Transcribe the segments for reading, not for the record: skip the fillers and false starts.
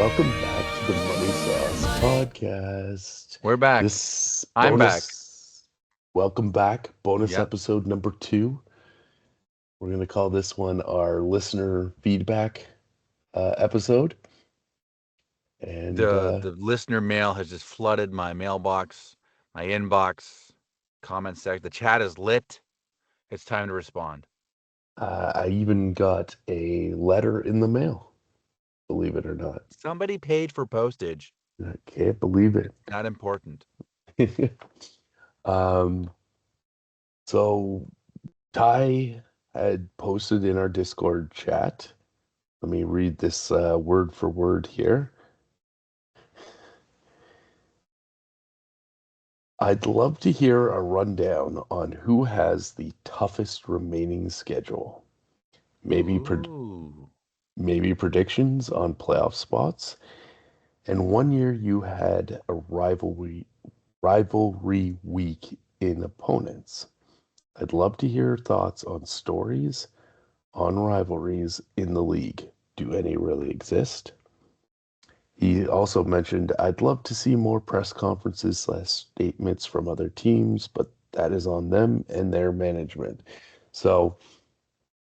welcome back to the Money Sauce Podcast. We're back. This I'm back. welcome back, bonus Yep. episode number 2. We're going to call this one our listener feedback episode. And The listener mail has just flooded my mailbox, my inbox, comment section. The chat is lit. It's time to respond. I even got a letter in the mail, believe it or not. Somebody paid for postage. I can't believe it. Not important. um, so Ty had posted in our Discord chat. Let me read this word for word here. I'd love to hear a rundown on who has the toughest remaining schedule. Maybe Ooh. maybe predictions on playoff spots. And one year you had a rivalry week in opponents. I'd love to hear your thoughts on stories on rivalries in the league. Do any really exist? He also mentioned, I'd love to see more press conferences / statements from other teams, but that is on them and their management. So,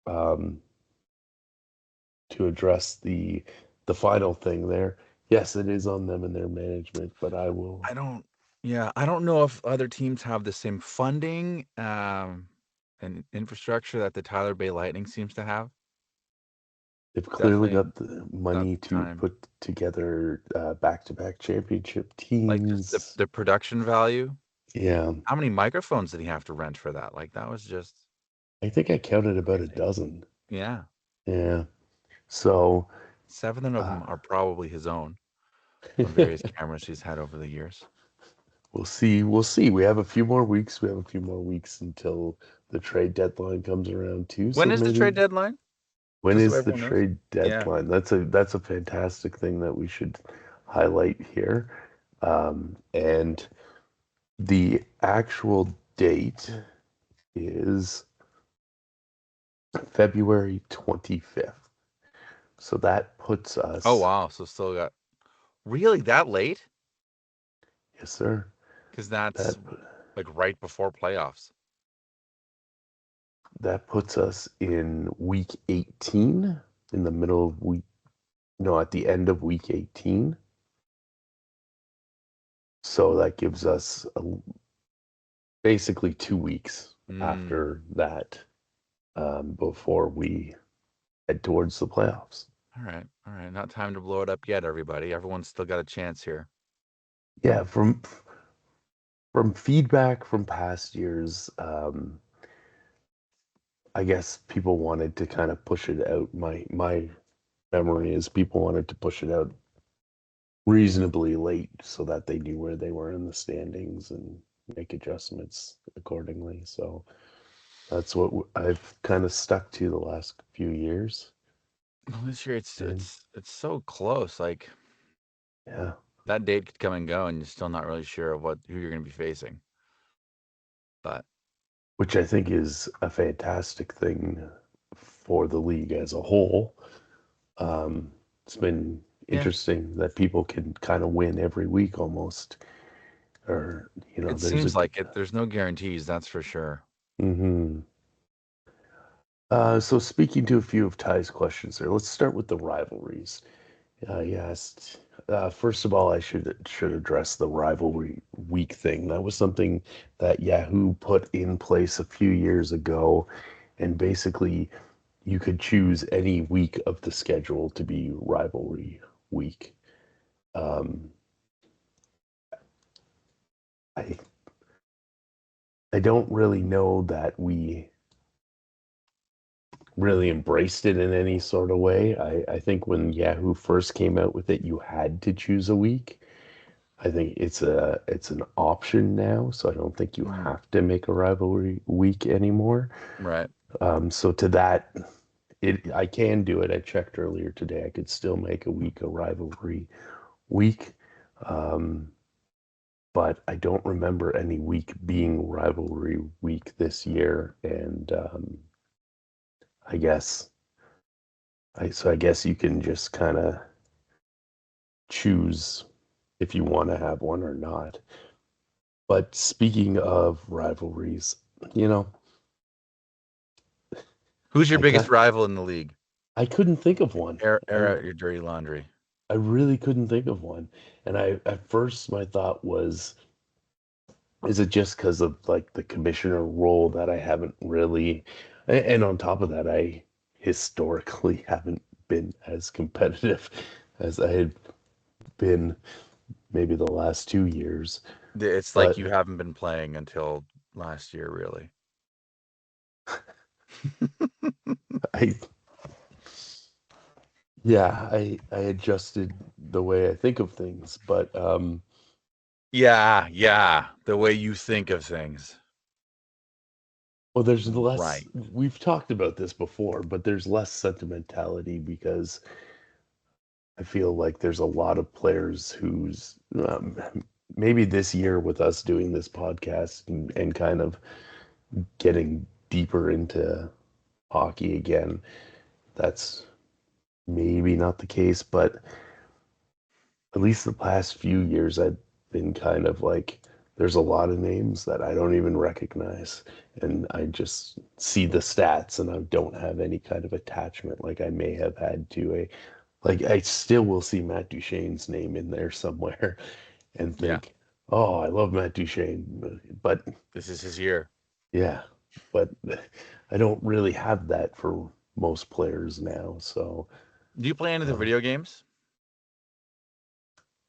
um, to address the final thing there, yes, it is on them and their management, but I don't know if other teams have the same funding and infrastructure that the Tyler Bay Lightning seems to have. they've clearly Definitely got the not money the to time. put together back-to-back championship Like just the, teams. the production value. Yeah, How many microphones did he have to rent for that? Like that was just I think I counted about a crazy. dozen. Yeah. Yeah. So, 7 of them uh, are probably his own from various cameras he's had over the years. we'll see. We'll see. We have a few more weeks. We have a few more weeks until the trade deadline comes around too. When So is the trade maybe deadline? when Just so is the everyone knows. trade Yeah. deadline? That's a fantastic thing that we should highlight here. And the actual date is February 25th. So that puts Oh us, wow. So still got really that late? yes, sir. Because That that's like right before playoffs. that puts us in week 18, in the middle of week, no, at the end of week 18. So that gives us basically 2 weeks Mm. after that, before we head towards the playoffs. All right. All right. Not time to blow it up yet, everybody. Everyone's still got a chance here. Yeah, from feedback from past years, I guess people wanted to kind of push it out. My memory is people wanted to push it out reasonably late so that they knew where they were in the standings and make adjustments accordingly. So that's what I've kind of stuck to the last few years. Well, this year it's And it's it's so close. Like yeah, that date could come and go, and you're still not really sure of who you're going to be facing. But which I think is a fantastic thing for the league as a whole. Um, it's been yeah, interesting that people can kind of win every week almost, or it there's a. seems like it. There's no guarantees, that's for sure. Mm-hmm. So speaking to a few of Ty's questions there, let's start with the rivalries. He asked, first of all, I should address the rivalry week thing. That was something that Yahoo put in place a few years ago, and basically you could choose any week of the schedule to be rivalry week. Um, I I don't really know that we really embraced it in any sort of way. I think when Yahoo first came out with it, you had to choose a week. I think it's an option now, so I don't think you Mm, have to make a rivalry week anymore. right. So to that, I can do it. I checked earlier today. I could still make a week a rivalry week, um, but I don't remember any week being rivalry week this year. And I guess I guess you can just kind of choose if you want to have one or not. But speaking of rivalries, you know, Who's your I biggest got rival in the league? I couldn't think of one. Air I out your dirty laundry. I really couldn't think of one. And I at first my thought was, is it just because of like the commissioner role that I haven't really, and on top of that, I historically haven't been as competitive as I had been maybe the last 2 years. It's like But you haven't been playing until last year, really. I, yeah, I adjusted the way I think of things. But Yeah, yeah. The way you think of things. well, there's less. Right. We've talked about this before, but there's less sentimentality because I feel like there's a lot of players who's maybe this year with us doing this podcast and kind of getting deeper into hockey again. That's maybe not the case, but at least the past few years, I've been kind of like, there's a lot of names that I don't even recognize. And I just see the stats and I don't have any kind of attachment like I may have had to a, like, I still will see Matt Duchene's name in there somewhere and Yeah. think, oh, I love Matt Duchene. But This is his year. yeah, but I don't really have that for most players now. So, Do you play any of the um, video games?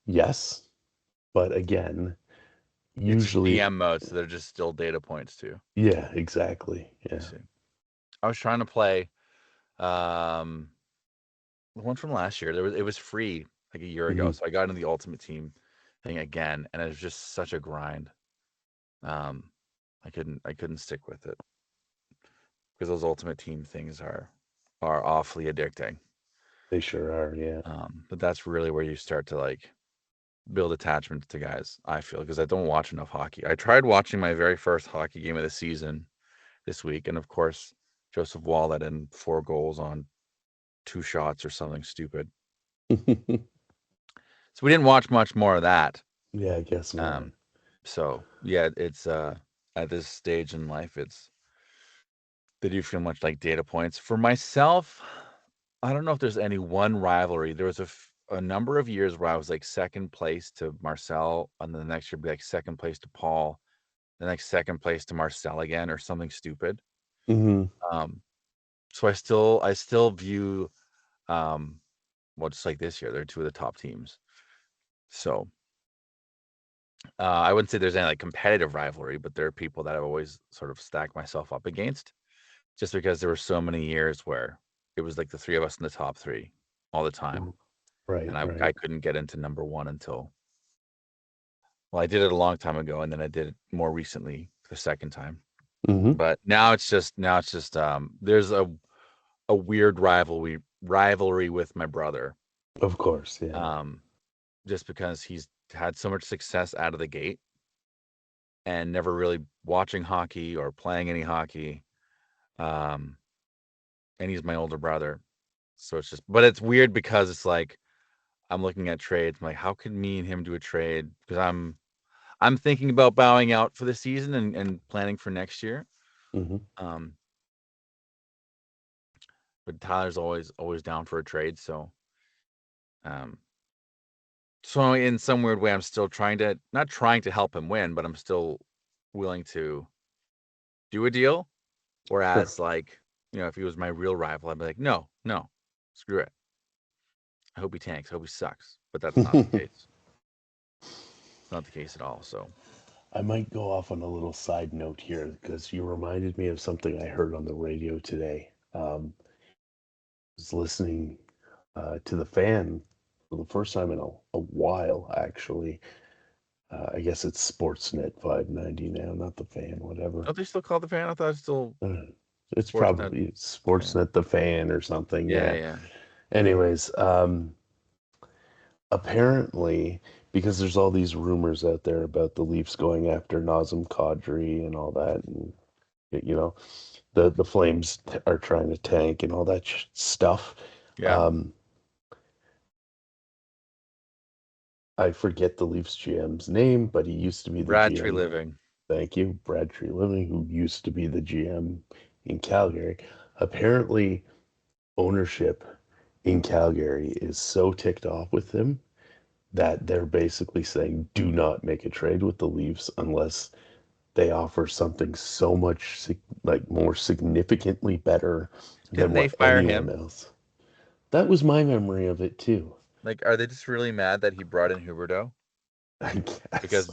yes, but again, It's just usually, DM mode, so they're just still data points too. yeah, exactly. I Yeah. see. I was trying to play um the one from last year. It was free like a year ago. Hmm. So I got into the Ultimate Team thing again, and it was just such a grind. Um I couldn't stick with it because those Ultimate Team things are awfully addicting. They sure are. Yeah. But that's really where you start to like build attachments to guys, I feel, because I don't watch enough hockey. I tried watching my very first hockey game of the season this week, and of course, Joseph Wall let in 4 goals on 2 shots or something stupid. So we didn't watch much more of that. Yeah, I guess not. Um, so yeah, it's at this stage in life, they do feel much like data points. For myself, I don't know if there's any one rivalry. There was a number of years where I was like second place to Marcel, and then the next year be like second place to Paul, the next second place to Marcel again, or something stupid. Hmm. Um, so I still view um, well, just like this year, they're two of the top teams. So I wouldn't say there's any like competitive rivalry, but there are people that I've always sort of stacked myself up against, just because there were so many years where it was like the three of us in the top three all the time, Right, and I right. couldn't get into number one until, well, I did it a long time ago, and then I did it more recently the second time. Hmm. But now it's just there's a weird rivalry with my brother, Of course. Yeah. um, just because he's had so much success out of the gate and never really watching hockey or playing any hockey. Um, and he's my older brother. So it's just, but it's weird because it's like I'm looking at trades. I'm like, how could me and him do a trade? Because I'm thinking about bowing out for the season and planning for next year. Hmm. Um, but Tyler's always down for a trade. Um, so in some weird way, I'm still not trying to help him win, but I'm still willing to do a deal. Sure. Whereas, like, if he was my real rival, I'd be like, no, no, screw it. I hope he tanks. I hope he sucks. But that's not the case. It's not the case at all. So, I might go off on a little side note here because you reminded me of something I heard on the radio today. I was listening to the fan for the first time in a while, actually. I guess it's Sportsnet 590 now, not the fan, whatever. don't they still call the fan? I thought it's still Uh, it's Sportsnet probably fan. Sportsnet the fan or something. Yeah, Yeah. yeah, Anyways, apparently, because there's all these rumors out there about the Leafs going after Nazem Kadri and all that, and you know, the Flames are trying to tank and all that stuff. yeah. Um, I forget the Leafs GM's name, but he used to be the Brad Tree GM. Living. Thank you, Brad Tree Living, who used to be the GM in Calgary. Apparently, ownership in Calgary is so ticked off with him that they're basically saying, do not make a trade with the Leafs unless they offer something so much like more significantly better than Didn't they what fire anyone him? else. That was my memory of it too. Like, are they just really mad that he brought in Huberdeau I guess. because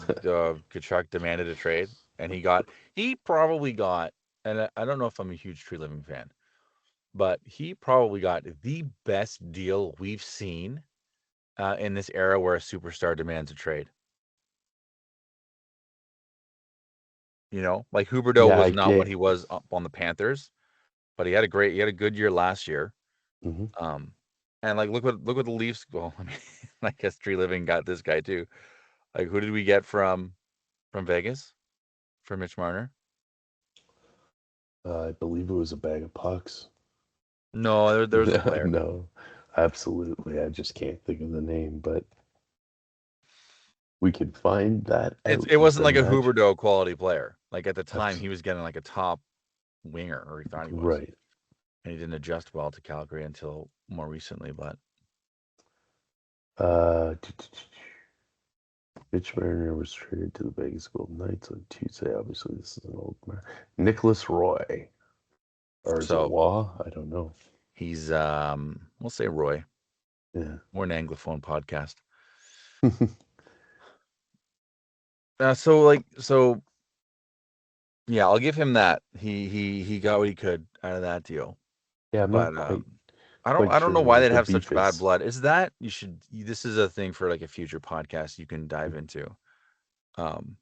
Kachuk demanded a trade, and he probably got, and I don't know if I'm a huge Tree Living fan, but he probably got the best deal we've seen in this era where a superstar demands a trade. You know, like Huberdeau Yeah, was I not what get. he was up on the Panthers, but he had a good year last year. Mhm. Um, and like look what the Leafs. Well, I mean, I guess Tree Living got this guy too. Like, who did we get from Vegas for Mitch Marner? I believe it was a bag of pucks. No, there was a player. No, absolutely. I just can't think of the name, but we could find that out It with wasn't the like a match. Huberdeau quality player. Like at the time, he Abs- was getting like a top winger, or he thought he was, right. and he didn't adjust well to Calgary until more recently. But Uh, Mitch Marner was traded to the Vegas Golden Knights on Tuesday. Obviously, this is an old man. Nicholas Roy. Or is it so Waugh? I don't know. he's we'll say Roy. Yeah. We're an Anglophone podcast. So yeah, I'll give him that. He got what he could out of that deal. Yeah, I'm not But quite I don't know sure why what they'd the have beef such bad is. blood. Is that you should this is a thing for like a future podcast you can dive into. Um,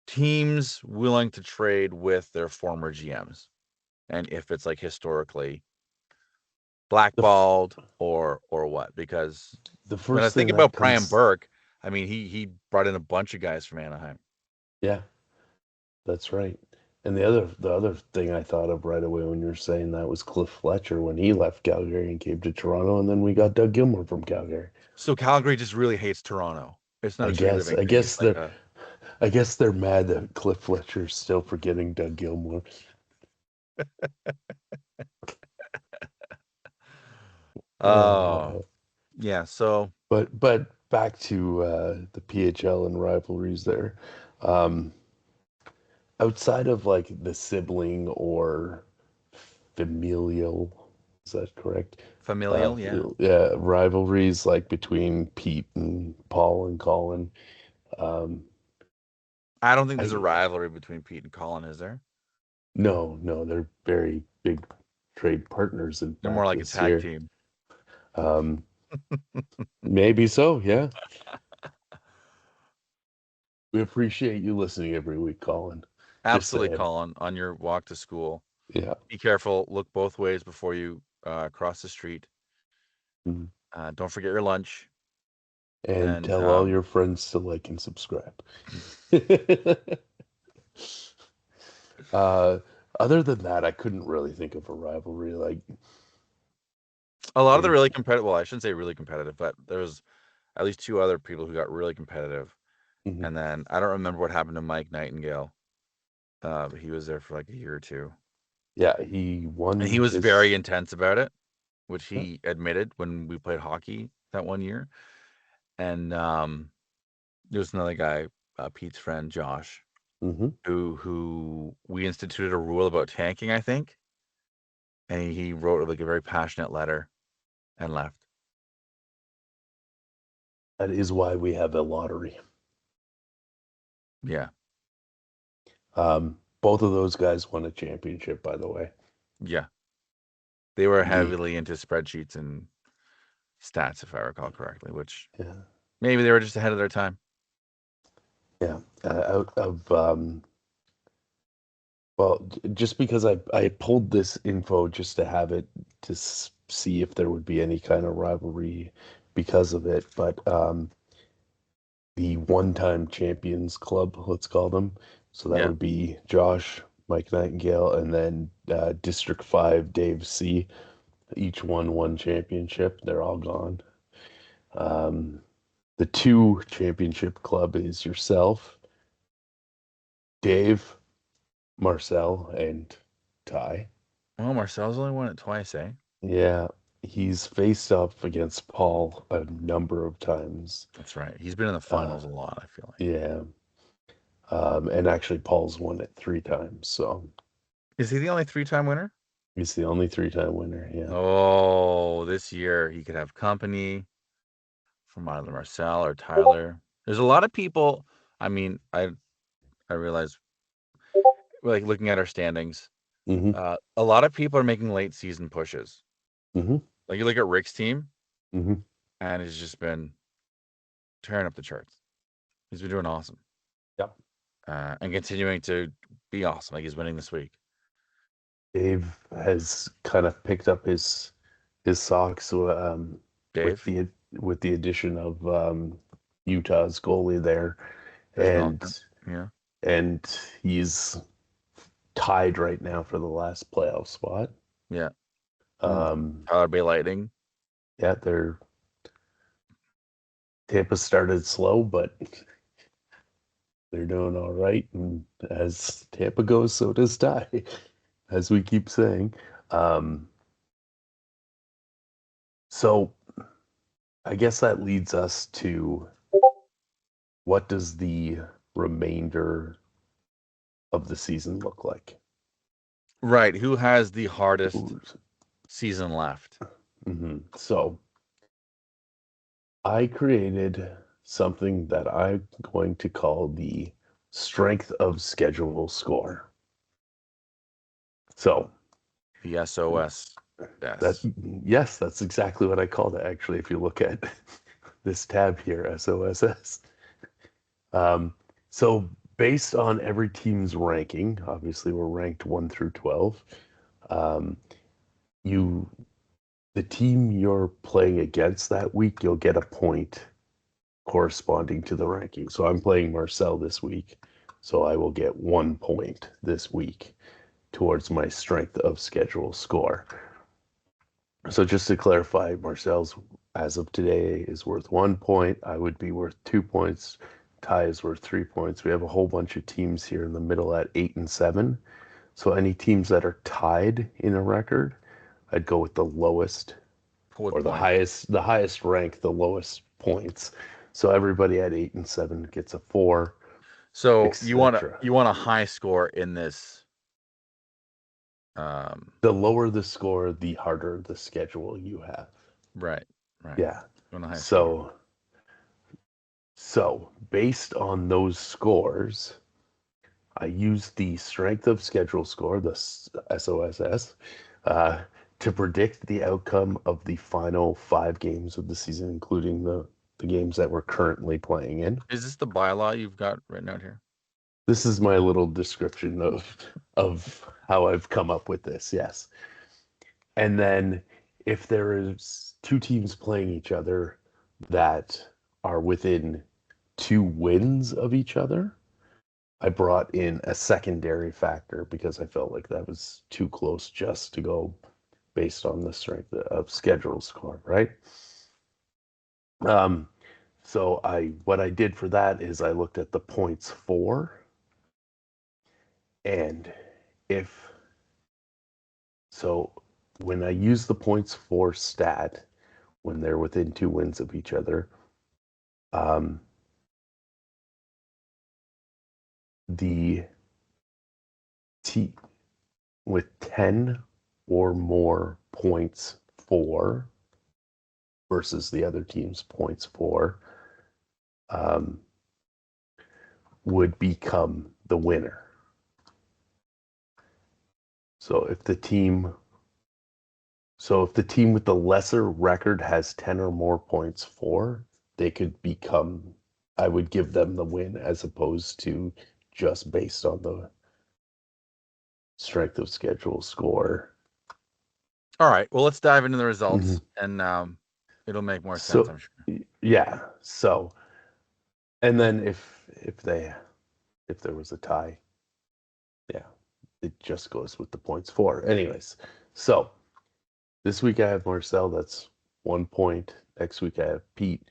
Teams willing to trade with their former GMs, and if it's like historically The f- blackballed or what? Because the when I first think thing that about Brian comes, Burke, I mean he brought in a bunch of guys from Anaheim. yeah, that's right. And the other thing I thought of right away when you were saying that was Cliff Fletcher when he left Calgary and came to Toronto, and then we got Doug Gilmour from Calgary. So Calgary just really hates Toronto. It's not I a Tree guess Living I thing. It's guess like they're a I guess they're mad that Cliff Fletcher's still forgetting Doug Gilmour. oh Uh, yeah. So but back to the PHL and rivalries there. Um, Outside of like the sibling or familial, is that correct? familial, yeah. Yeah, rivalries like between Pete and Paul and Colin. Um, I don't think there's a I rivalry between Pete and Colin, is there? no, they're very big trade partners. In They're more fact, like a this tag year, team. um, maybe so. Yeah, we appreciate you listening every week, Colin. Just Absolutely, saying. Colin, on your walk to school. Yeah. Be careful. Look both ways before you cross the street. Mhm. Don't forget your lunch. And And tell all your friends to like and subscribe. Uh, Other than that, I couldn't really think of a rivalry. Like a lot of the it, really competitive, well, I shouldn't say really competitive, but there was at least two other people who got really competitive. mhm. And then I don't remember what happened to Mike Nightingale. But he was there for like a year or two. Yeah, he And he won was very his. intense about it, which Yeah. he admitted when we played hockey that one year. And there was another guy, Pete's friend Josh, Hmm. who we instituted a rule about tanking, I think, and he wrote like a very passionate letter and left. That is why we have a lottery. Yeah, Both of those guys won a championship, by the way. yeah, they were The heavily into spreadsheets and stats, if I recall correctly, which Yeah, maybe they were just ahead of their time. yeah. Out of well, just because I pulled this info just to have it to see if there would be any kind of rivalry because of it, but the one-time champions club, let's call them. So that Yeah, would be Josh, Mike Nightingale, and then District 5, Dave C. Each won one championship. They're all gone. Um, The two championship club is yourself, Dave, Marcel, and Ty. Well, Marcel's only won it twice, eh? Yeah, he's faced up against Paul a number of times. That's right. He's been in the Uh, finals a lot, I feel like. yeah, and actually Paul's won it 3 times, so Is he the only three-time winner? he's the only 3-time winner. Yeah. Oh, this year he could have company from either Marcel or Tyler. There's a lot of people. I mean, I realize, like looking at our standings, Mm-hmm. a lot of people are making late season pushes. Mm-hmm. Like you look at Rick's team, Mm-hmm. and it's just been tearing up the charts. He's been doing awesome, Yeah. and continuing to be awesome. Like he's winning this week. Dave has kind of picked up his socks with Dave, the addition of Utah's goalie there, there's Malcolm. and Yeah, and he's tied right now for the last playoff spot. yeah. And Um, Tyler Bay Lightning. yeah, Tampa started slow, but they're doing all right. And as Tampa goes, so does Ty, as we keep saying. Um, so I guess that leads us to what does the remainder of the season look like? Right. Who has the hardest Ooh, season left? So I created something that I'm going to call the strength of schedule score. So The SOS. that, Yes. yes, that's exactly what I called it. Actually, if you look at this tab here, SOSS. Um, so based on every team's ranking, obviously we're ranked 1 through 12. Um, you, the team you're playing against that week, you'll get a point corresponding to the ranking. So I'm playing Marcel this week, so I will get 1 point this week towards my strength of schedule score. So just to clarify, Marcel's as of today is worth 1 point. I would be worth 2 points. Ty is worth 3 points. We have a whole bunch of teams here in the middle at 8 and 7. So any teams that are tied in a record, I'd go with the lowest With or points. the highest rank, the lowest points. So everybody at 8 and 7 gets a 4, So etc. you want a high score in this. Um, The lower the score, the harder the schedule you have. right, right. Yeah. You want a high score. So based on those scores, I used the strength of schedule score, the SOSS, to predict the outcome of the final 5 games of the season, including the games that we're currently playing in. Is this the bylaw you've got written out here? This is my little description of how I've come up with this. Yes. And then if there is two teams playing each other that are within 2 wins of each other, I brought in a secondary factor because I felt like that was too close just to go based on the strength of schedule score, right? Um, so what I did for that is I looked at the points for, and if so, when I use the points for stat, when they're within 2 wins of each other, um, the T with 10 or more points for versus the other team's points for um, would become the winner. So if the team with the lesser record has 10 or more points for, they could become, I would give them the win as opposed to just based on the strength of schedule score. All right. Well, let's dive into the results, Mhm. and it'll make more sense, So I'm sure. yeah, so and then if there was a tie, yeah, it just goes with the points for. Anyways, so this week I have Marcel, that's 1 point. Next week I have Pete,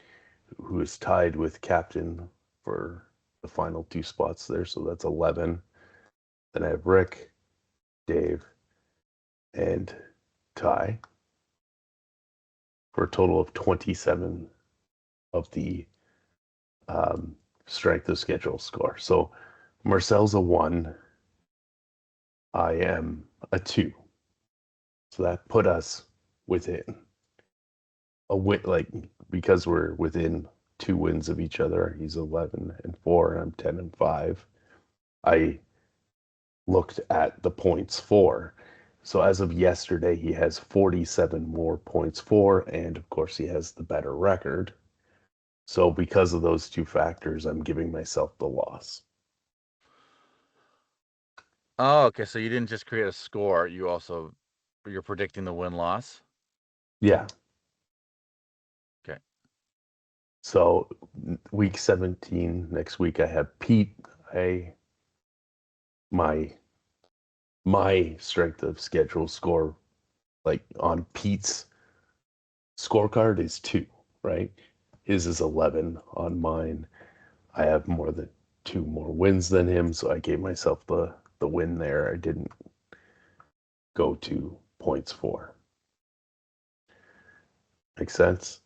who is tied with captain for the final two spots there. So that's 11. Then I have Rick, Dave, and Ty for a total of 27 of the strength of schedule score. So Marcel's a 1. I am a 2. So that put us within a win, like, because we're within 2 wins of each other. He's 11-4, and I'm 10-5. I looked at the points for. So as of yesterday, he has 47 more points for, and of course, he has the better record. So because of those two factors, I'm giving myself the loss. Oh, okay. So you didn't just create a score. You're predicting the win-loss? Yeah. Okay. So week 17, next week, I have Pete. My strength of schedule score, like on Pete's scorecard, is 2, right? His is 11 on mine. I have more than 2 more wins than him, so I gave myself the win there. I didn't go to points for. Make sense?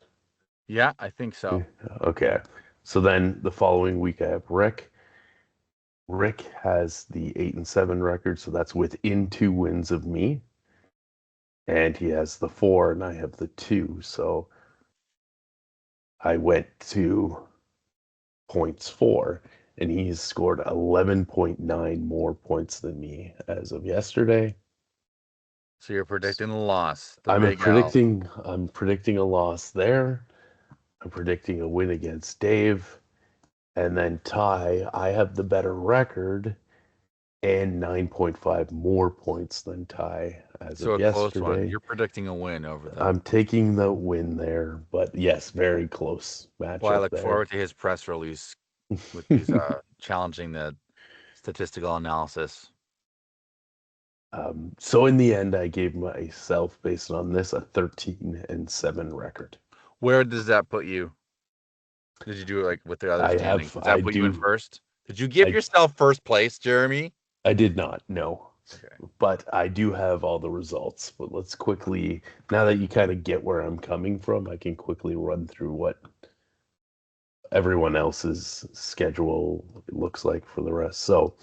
Yeah, I think so. Okay. So then the following week I have Rick. Rick has the 8-7 record, so that's within 2 wins of me. And he has the 4 and I have the 2. So I went to points for, and he's scored 11.9 more points than me as of yesterday. So you're predicting the loss, the I'm big L. predicting a loss there. I'm predicting a win against Dave. And then Ty, I have the better record and 9.5 more points than Ty as So of a close one. yesterday. You're predicting a win over them. I'm taking the win there, but yes, very close Well, I matchup look there. forward to his press release with these challenging the statistical analysis. So in the end, I gave myself, based on this, a 13-7 record. Where does that put you? Did you do it like with the other I standings? have, Does I that put you in do, first? Did you give I, yourself first place, Jeremy? I did not know, Okay. but I do have all the results. But let's quickly, now that you kind of get where I'm coming from, I can quickly run through what everyone else's schedule looks like for the rest. So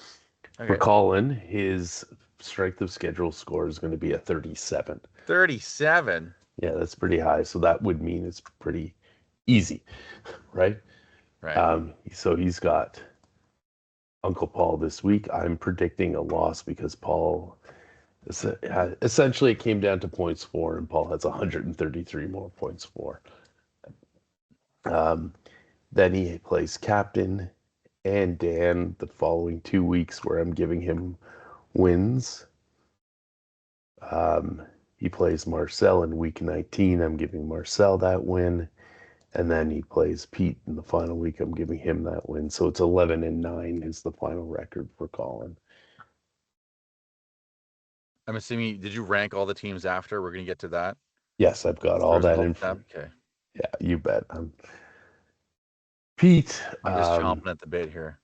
for Okay. Colin, his strength of schedule score is going to be a 37. 37. Yeah, that's pretty high. So that would mean it's pretty easy, right? Right. So he's got Uncle Paul this week. I'm predicting a loss because Paul essentially it came down to points for, and Paul has 133 more points for. Um, then he plays captain and Dan the following 2 weeks where I'm giving him wins. He plays Marcel in week 19. I'm giving Marcel that win. And then he plays Pete in the final week. I'm giving him that win. So it's 11-9 is the final record for Colin. I'm assuming, did you rank all the teams after? We're going to get to that. Yes, I've got The all that results info. tab. Okay. Yeah, you bet. Pete. I'm just chomping at the bit here.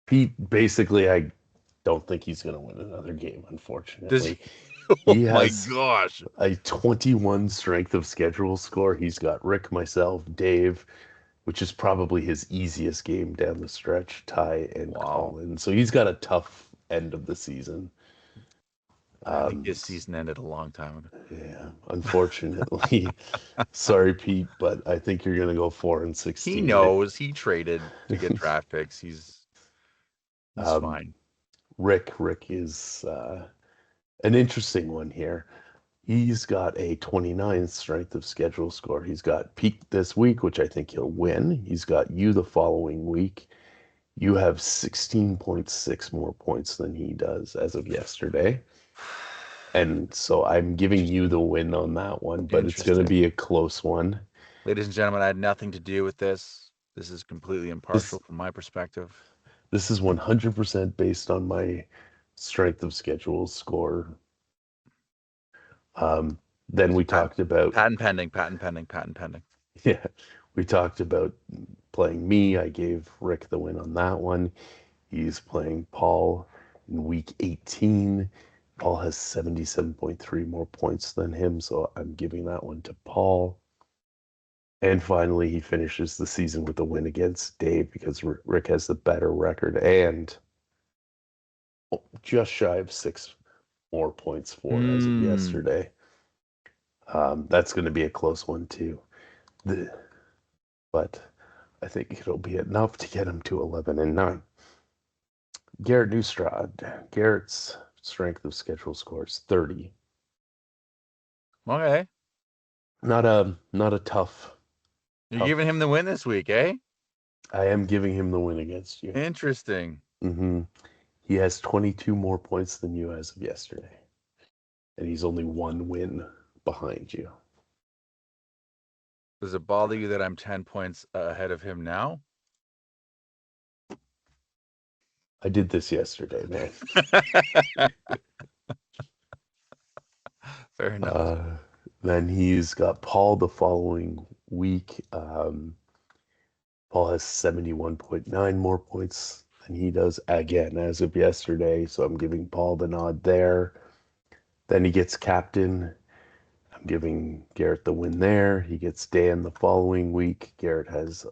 Pete, basically, I don't think he's going to win another game, Does unfortunately. he? Oh He my has gosh. a 21 strength of schedule score. He's got Rick, myself, Dave, which is probably his easiest game down the stretch, Ty and Wow. Colin. So he's got a tough end of the season. I think this season ended a long time ago. Yeah, unfortunately. Sorry, Pete, but I think you're going to go 4 and He 16. knows he traded to get draft picks. He's um, fine. Rick is an interesting one here. He's got a 29 strength of schedule score. He's got Pete this week, which I think he'll win. He's got you the following week. You have 16.6 more points than he does as of yesterday. And so I'm giving you the win on that one, but it's going to Interesting. be a close one. Ladies and gentlemen, I had nothing to do with this. This is completely This impartial from my perspective. this is 100% based on my strength of schedule score. Then we Patent, talked about patent pending, patent pending, patent pending. yeah, We talked about playing me. I gave Rick the win on that one. He's playing Paul in week 18. Paul has 77.3 more points than him, so I'm giving that one to Paul. And finally, he finishes the season with a win against Dave because Rick has the better record and just shy of 6 more points for as of yesterday. That's going to be a close one too. But I think it'll be enough to get him to 11-9. Garrett Neustrad. Garrett's strength of schedule score is 30. Okay. Not a tough. You're giving him the win this week, eh? I am giving him the win against you. Interesting. Mm-hmm. He has 22 more points than you as of yesterday. And he's only one win behind you. Does it bother you that I'm 10 points ahead of him now? I did this yesterday, man. Fair enough. Then he's got Paul the following week. Paul has 71.9 more points than he does again as of yesterday. So I'm giving Paul the nod there. Then he gets captain. I'm giving Garrett the win there. He gets Dan the following week. Garrett has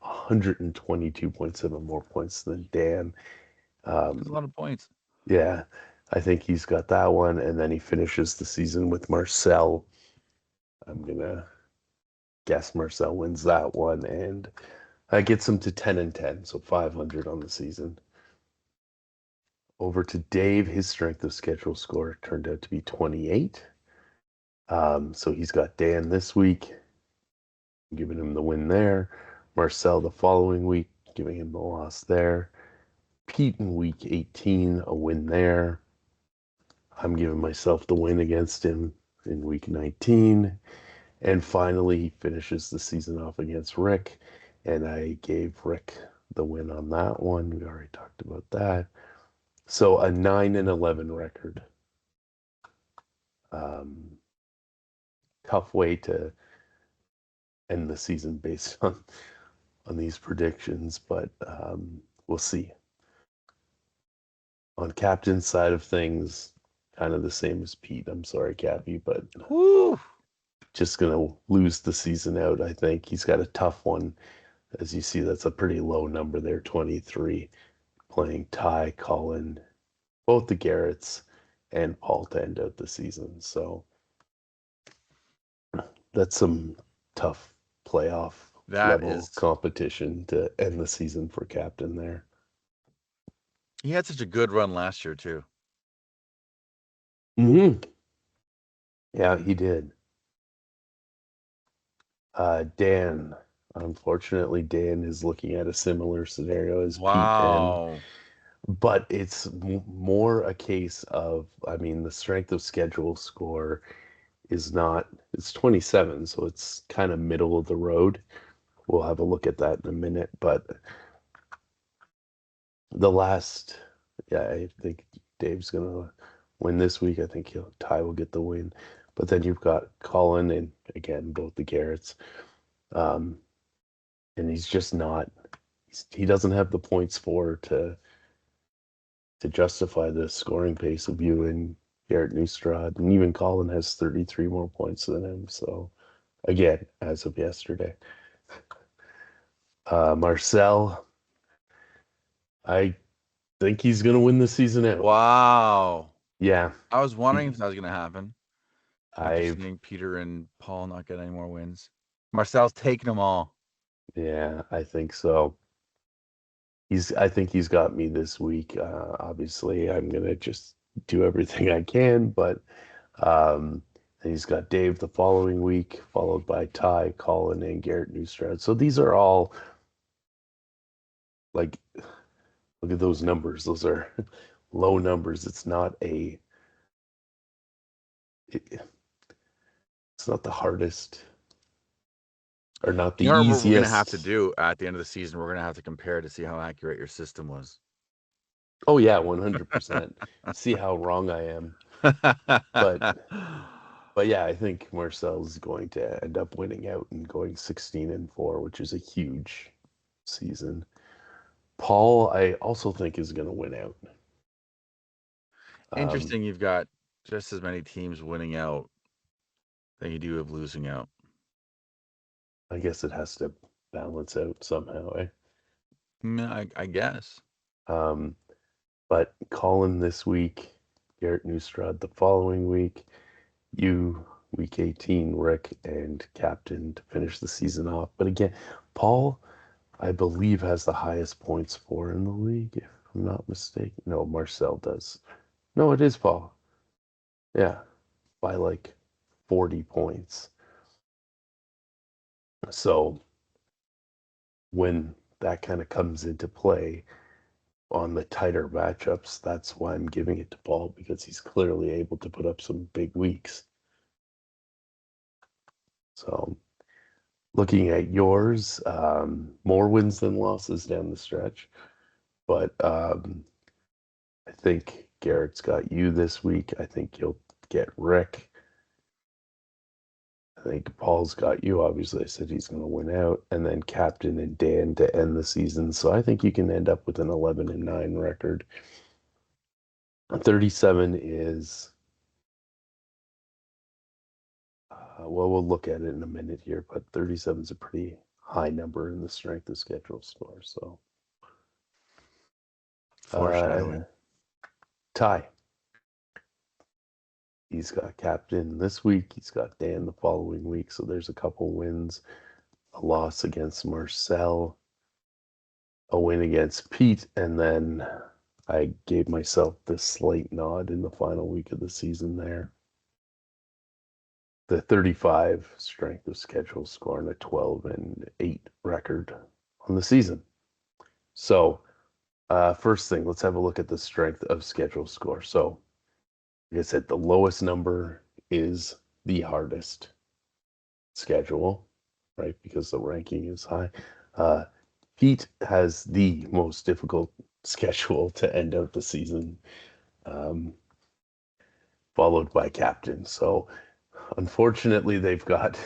122.7 more points than Dan. That's a lot of points. Yeah, I think he's got that one. And then he finishes the season with Marcel. I'm going to guess Marcel wins that one. And that gets him to 10-10, so 500 on the season. Over to Dave. His strength of schedule score turned out to be 28. So he's got Dan this week, giving him the win there. Marcel the following week, giving him the loss there. Pete in week 18, a win there. I'm giving myself the win against him in week 19. And finally, he finishes the season off against Rick. And I gave Rick the win on that one. We already talked about that. So a 9-11 record. Tough way to end the season based on these predictions, but we'll see. On captain's side of things, kind of the same as Pete. I'm sorry, Cappy, but Woo! just gonna lose the season out. I think he's got a tough one. As you see, that's a pretty low number there, 23. Playing Ty, Colin, both the Garretts, and Paul to end out the season. So that's some tough playoff level competition to end the season for captain there. He had such a good run last year too. Mm-hmm. Yeah, he did. Dan, unfortunately, Dan is looking at a similar scenario as Pete, but it's more a case of, I mean, the strength of schedule score is not, it's 27, so it's kind of middle of the road. We'll have a look at that in a minute, but I think Dave's gonna win this week. I think Ty will get the win, but then you've got Colin and again both the Garretts, and he's just not. He doesn't have the points to justify the scoring pace of you and Garrett Neustrad, and even Colin has 33 more points than him. So again, as of yesterday, Marcel, I think he's gonna win the season out. Wow. Yeah. I was wondering if that was going to happen. After I've seeing Peter and Paul not get any more wins. Marcel's taking them all. Yeah, I think so. I think he's got me this week. Obviously, I'm gonna just do everything I can, but and he's got Dave the following week, followed by Ty, Colin, and Garrett Neustrad. So these are all like, look at those numbers. Those are low numbers. It's not it's not the hardest or not the You know what easiest. we're going to have to do at the end of the season? We're going to have to compare to see how accurate your system was. Oh yeah, 100%. See how wrong I am. But But yeah, I think Marcel's going to end up winning out and going 16-4, which is a huge season. Paul, I also think is going to win out. Um, Interesting. You've got just as many teams winning out than you do of losing out. I guess it has to balance out somehow, eh? I guess. Um, but Colin this week, Garrett Neustrad the following week, you week 18, Rick and Captain to finish the season off. But again, Paul, I believe, has the highest points for in the league, if I'm not mistaken. No, Marcel does. No, it is Paul. Yeah, by like 40 points. So when that kind of comes into play on the tighter matchups, that's why I'm giving it to Paul because he's clearly able to put up some big weeks. So looking at yours, more wins than losses down the stretch. But I think Garrett's got you this week. I think you'll get Rick. I think Paul's got you. Obviously, I said he's going to win out. And then Captain and Dan to end the season. So I think you can end up with an 11-9 record. 37 is, well, we'll look at it in a minute here, but 37 is a pretty high number in the strength of schedule score. So, uh, Foreshadowing. Ty, he's got Captain this week. He's got Dan the following week. So there's a couple wins, a loss against Marcel, a win against Pete, and then I gave myself this slight nod in the final week of the season there. The 35 strength of schedule score and a 12-8 record on the season. So, first thing, let's have a look at the strength of schedule score. So, like I said, the lowest number is the hardest schedule, right? Because the ranking is high. Uh, Pete has the most difficult schedule to end out the season, um, followed by Captain. So, unfortunately, they've got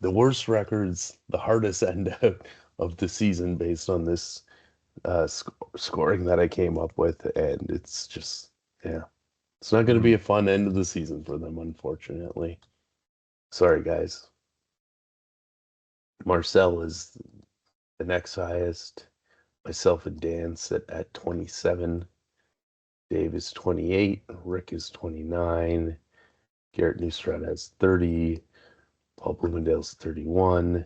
the worst records, the hardest end out of the season based on this scoring that I came up with, and it's just, yeah, it's not going to be Mhm. a fun end of the season for them, unfortunately. Sorry, guys. Marcel is the next highest. Myself and Dan sit at 27. Dave is 28. Rick is 29. Garrett Newstrat has 30. Paul Bloomingdale's 31.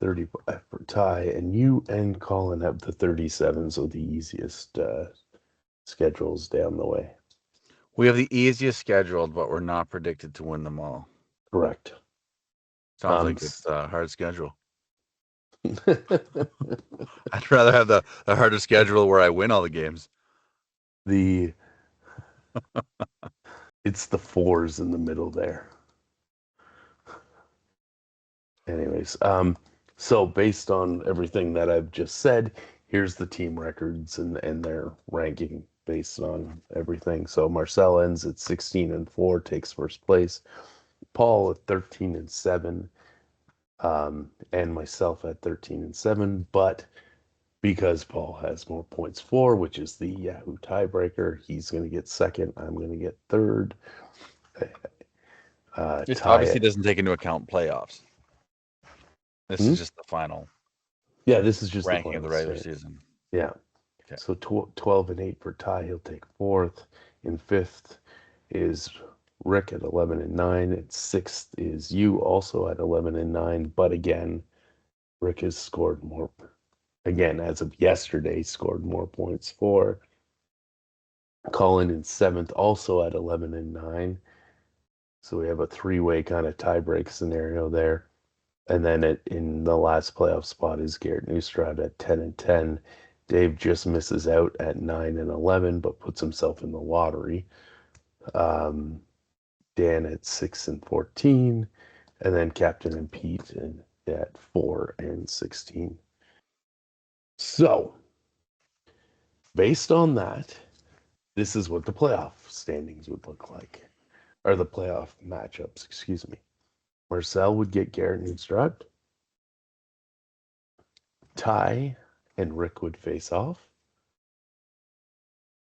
35 for Ty. And you and Colin have the 37, so the easiest schedules down the way. We have the easiest scheduled, but we're not predicted to win them all. Correct. Sounds Um, like it's a hard schedule. I'd rather have the harder schedule where I win all the games. the it's the fours in the middle there. Anyways, so based on everything that I've just said, here's the team records and their ranking based on everything. So Marcel ends at 16-4, takes first place. Paul at 13-7, and myself at 13-7. But because Paul has more points for, which is the Yahoo tiebreaker, he's going to get second. I'm going to get third. This Tie obviously it. doesn't take into account playoffs. This Hmm? is just the final Yeah, this is just the ranking of final the regular stand. season. Yeah. Okay. So 12-8 for Ty. He'll take fourth. In fifth is Rick at 11-9. And sixth is you also at 11-9. But again, Rick has scored more. Again, as of yesterday, scored more points for. Colin in seventh, also at 11-9. So we have a three-way kind of tiebreak scenario there. And then in the last playoff spot is Garrett Neustrad at 10-10. Dave just misses out at 9-11, but puts himself in the lottery. Um, Dan at 6-14, and then Captain and Pete at 4-16. So, based on that, this is what the playoff standings would look like. or the playoff matchups, excuse me. Marcel would get Garrett and Stroud. Ty and Rick would face off.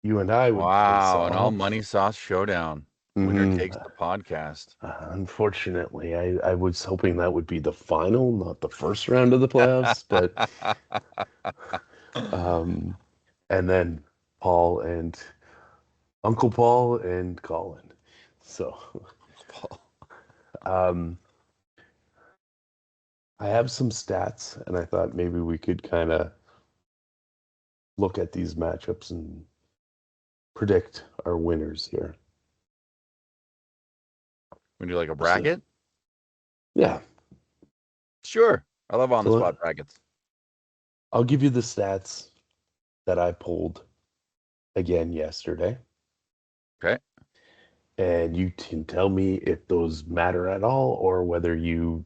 You and I would face Wow, an all off. money sauce showdown. Winner takes the podcast. Unfortunately, I was hoping that would be the final, not the first round of the playoffs, but and then Paul and Uncle Paul and Colin. So um, I have some stats, and I thought maybe we could kind of look at these matchups and predict our winners here. We do like a So, bracket? yeah. Sure. I love on the So spot brackets. I'll give you the stats that I pulled again yesterday. Okay. And you can tell me if those matter at all or whether you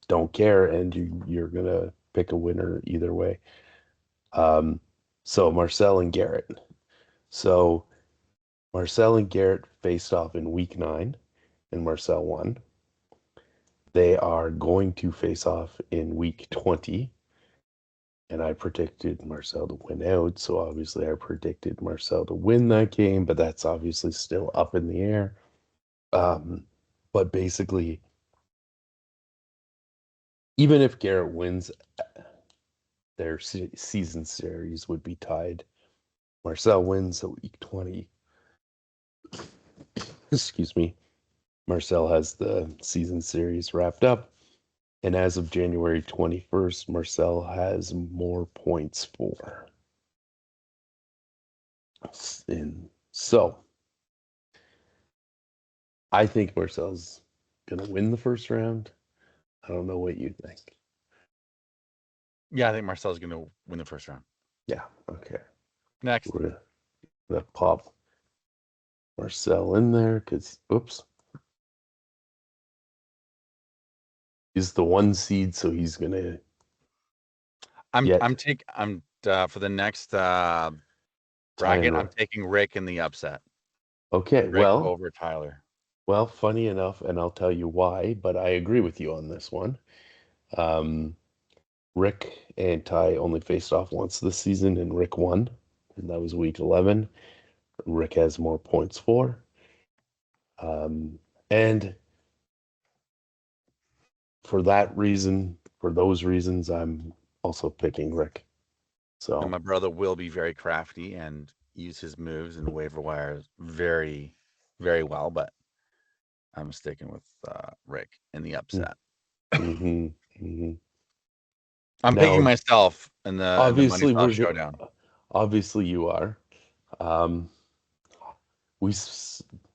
don't care and you're going to pick a winner either way. So Marcel and Garrett. So Marcel and Garrett faced off in week 9 and Marcel won. They are going to face off in week 20 and I predicted Marcel to win out. So obviously I predicted Marcel to win that game, but that's obviously still up in the air. But basically, even if Garrett wins, their season series would be tied. Marcel wins at week 20. Excuse me. Marcel has the season series wrapped up. And as of January 21st, Marcel has more points for. And so I think Marcel's going to win the first round. I don't know what you think. Yeah, I think Marcel's going to win the first round. Yeah, okay. Next. We're going to pop Marcel in there because, oops, he's the 1 seed, so he's going to I'm get for the next Ty bracket, and I'm taking Rick in the upset. Okay, Rick over Tyler. well, funny enough, and I'll tell you why, but I agree with you on this one. Um, Rick and Ty only faced off once this season, and Rick won, and that was week 11. Rick has more points for. And for that reason, for those reasons, I'm also picking Rick. And So, my brother will be very crafty and use his moves and waiver wires very, very well, but I'm sticking with Rick in the upset. mm-hmm, mm-hmm. I'm picking Now, myself in the money obviously, sauce showdown. obviously you are. Um, we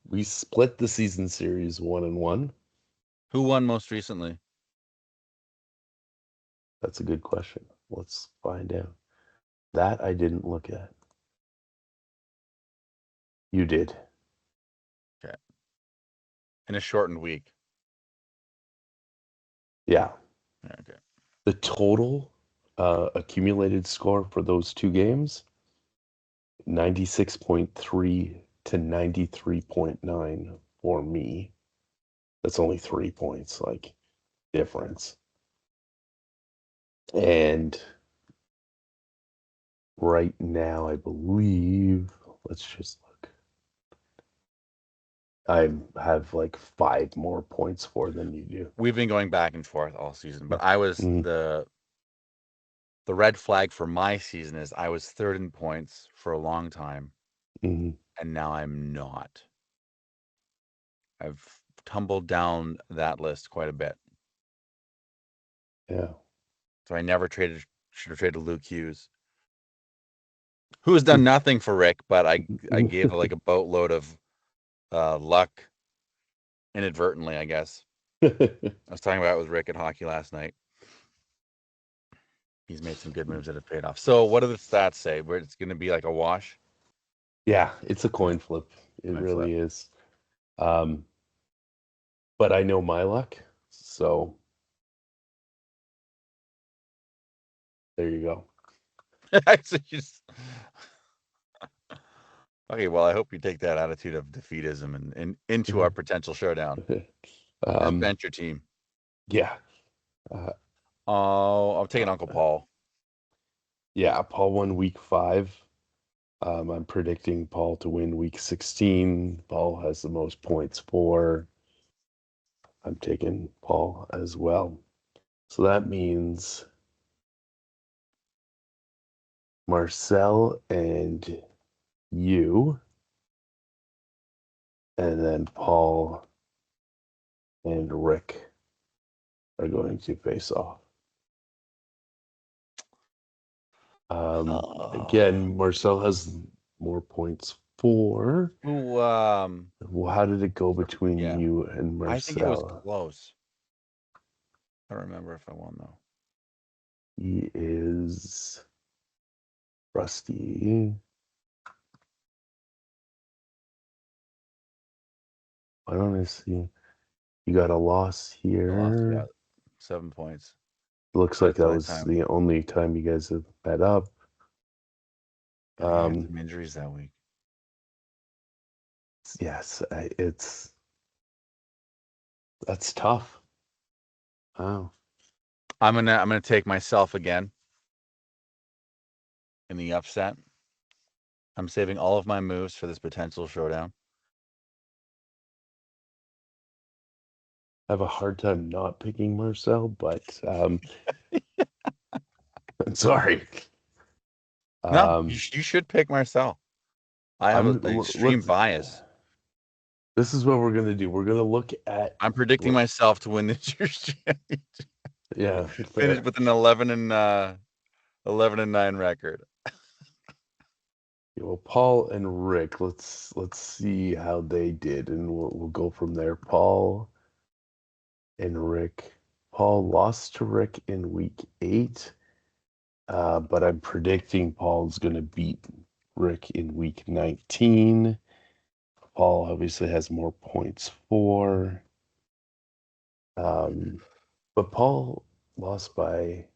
we split the season series 1-1. Who won most recently? That's a good question. Let's find out. That I didn't look at. You did. Okay. In a shortened week. Yeah. Okay. The total accumulated score for those 2 games 96.3 to 93.9 for me. That's only 3 points like difference. And right now, I believe, let's just look. I have like 5 more points for than you do. We've been going back and forth all season, but I was Mm-hmm. the red flag for my season is I was third in points for a long time, Mm-hmm. and now I'm not. I've tumbled down that list quite a bit. Yeah. So I never should have traded Luke Hughes, who has done nothing for Rick, but I gave like a boatload of luck inadvertently, I guess. I was talking about it with Rick at hockey last night. He's made some good moves that have paid off. So what do the stats say? Where it's going to be like a wash? Yeah, it's a Yeah, coin flip. It coin flip. really is. Um, but I know my luck, so there you go. Actually, just Okay, well, I hope you take that attitude of defeatism and into our potential showdown. Just um, bench your team. yeah. Uh, Oh, I'm taking Uncle Paul. yeah, Paul won week 5. I'm predicting Paul to win week 16. Paul has the most points for. I'm taking Paul as well. So that means Marcel and you, and then Paul and Rick are going to face off. Oh. Again, Marcel has more points for. Who, Well, how did it go between yeah, you and I think it was Marcel? close. I don't remember if I won, though. He is Rusty. I don't see. You got a loss I lost, yeah, here. 7 points. Looks But like it's the that only was time the only time you guys have met up. I had some injuries that week. Yes, that's tough. Wow. I'm gonna take myself again in the upset. I'm saving all of my moves for this potential showdown. I have a hard time not picking Marcel, but I'm sorry. No, Um, you should pick Marcel. I have an extreme let's. bias. This is what we're gonna do. We're gonna look at. I'm predicting myself to win this year's championship. Yeah, Finish fair. with an 11-9 record. Yeah, well, Paul and Rick. Let's see how they did, and we'll go from there. Paul and Rick. Paul lost to Rick in week 8, but I'm predicting Paul's gonna beat Rick in week 19. Paul obviously has more points for. Um, but Paul lost by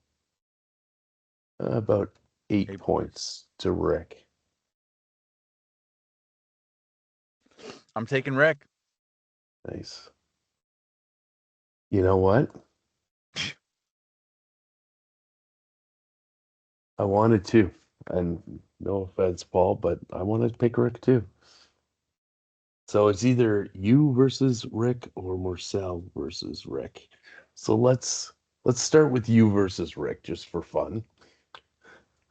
about 8 8 points. points to Rick. I'm taking Rick. Nice. You know what? I wanted to. And no offense, Paul, but I wanted to pick Rick too. So it's either you versus Rick or Marcel versus Rick. So let's start with you versus Rick just for fun.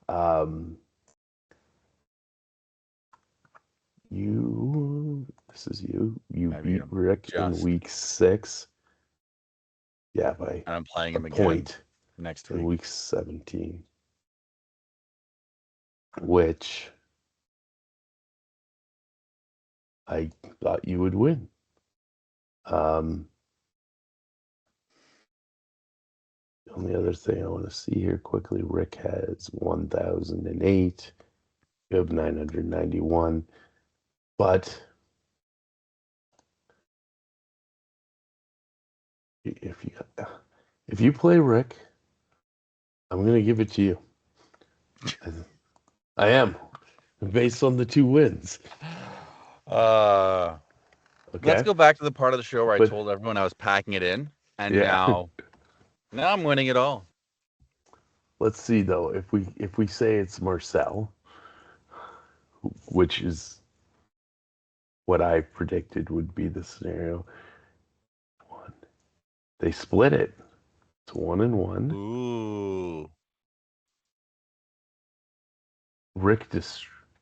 Um, this is you. You I beat beat him. Rick in Just. week 6. Yeah, by And I'm playing a him again point next in week. week 17, which I thought you would win. Um, the only other thing I want to see here quickly, Rick has 1,008. You have 991. But if you if you play Rick, I'm gonna give it to you. I am, based on the 2 wins. Uh, let's Okay, go back to the part of the show where I but told everyone I was packing it in, and yeah, now I'm winning it all. let's see though. If we say it's Marcel, which is what I predicted would be the scenario, one, they split it. It's 1-1. Ooh, Rick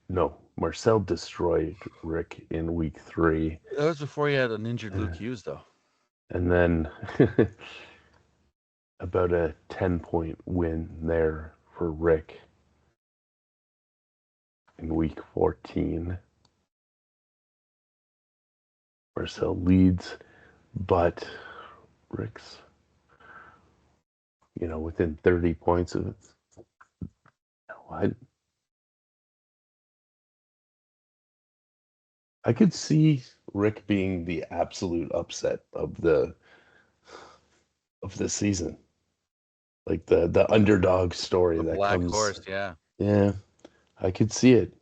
no, Marcel destroyed Rick in week 3. that was before you had an injured Luke Hughes, though. And then about a 10-point win there for Rick in week 14. Marcel leads, but Rick's, within 30 points of it. I could see Rick being the absolute upset of the season. Like the underdog story The that black comes. horse, yeah. Yeah, I could see it.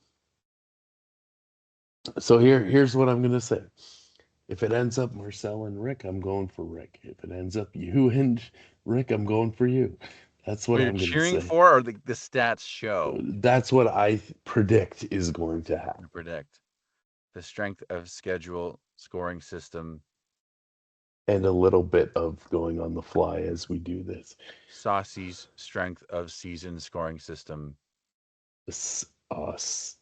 So here's what I'm gonna say. If it ends up Marcel and Rick, I'm going for Rick. If it ends up you and Rick, I'm going for you. That's what What you're I'm gonna cheering say. for, or the stats show That's what I predict is going to happen. and predict the strength of schedule scoring system, And a little bit of going on the fly as we do this. Saucy's strength of season scoring system. Us.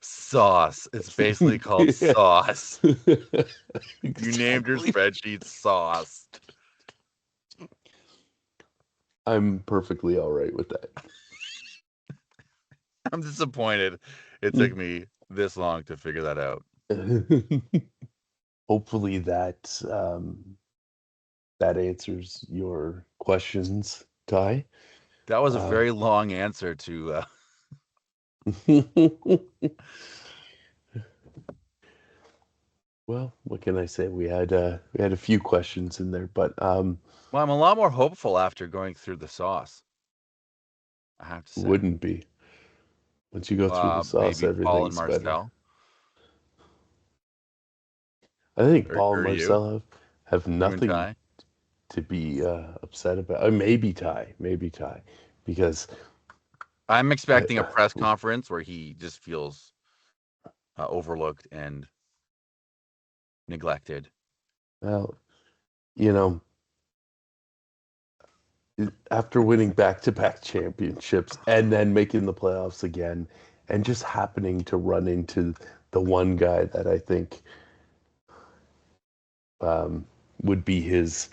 Sauce. It's basically called Yeah. sauce. You named your Exactly. spreadsheet sauce. I'm perfectly all right with that. I'm disappointed it took me this long to figure that out. Hopefully that answers your questions, Ty. That was a Uh, very long answer to. well, what can I say? We had a few questions in there, but Well, I'm a lot more hopeful after going through the sauce. I have to say. wouldn't be. Once you go through the sauce, Maybe Paul and everything's better. Marcel. I think Paul and Or you. Marcel have You and nothing Ty. to be upset about. Maybe Ty, because I'm I, expecting a press conference where he just feels overlooked and neglected. well, you know, after winning back-to-back championships and then making the playoffs again, and just happening to run into the one guy that I think um, would be his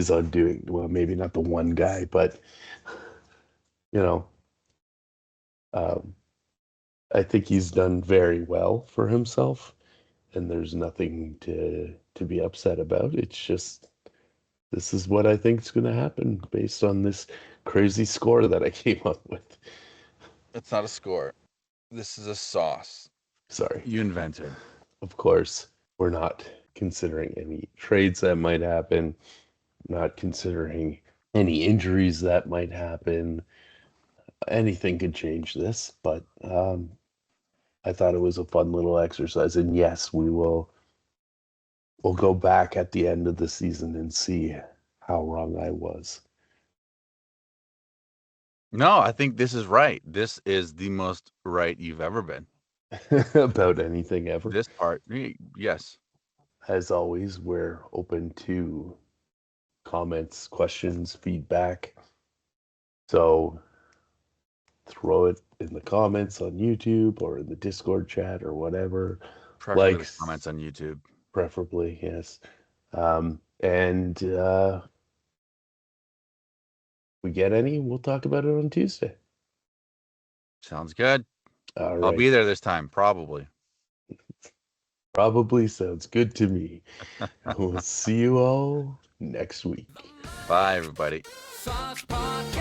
undoing. Well, maybe not the one guy, but you know, um, I think he's done very well for himself, and there's nothing to be upset about. It's just this is what I think is going to happen based on this crazy score that I came up with. It's not a score. This is a sauce Sorry. you invented. Of course, we're not considering any trades that might happen, not considering any injuries that might happen. Anything could change this, but I thought it was a fun little exercise. And yes, we'll go back at the end of the season and see how wrong I was. No, I think this is right. This is the most right you've ever been. About anything ever. This part, yes. As always, we're open to comments, questions, feedback. So throw it in the comments on YouTube or in the Discord chat or whatever. Preferably the Likes, comments on YouTube. preferably, yes. And we get any, we'll talk about it on Tuesday. Sounds good. All I'll right. be there this time, probably. Probably sounds good to me. We'll see you all next week. Bye, everybody. SoSS Podcast.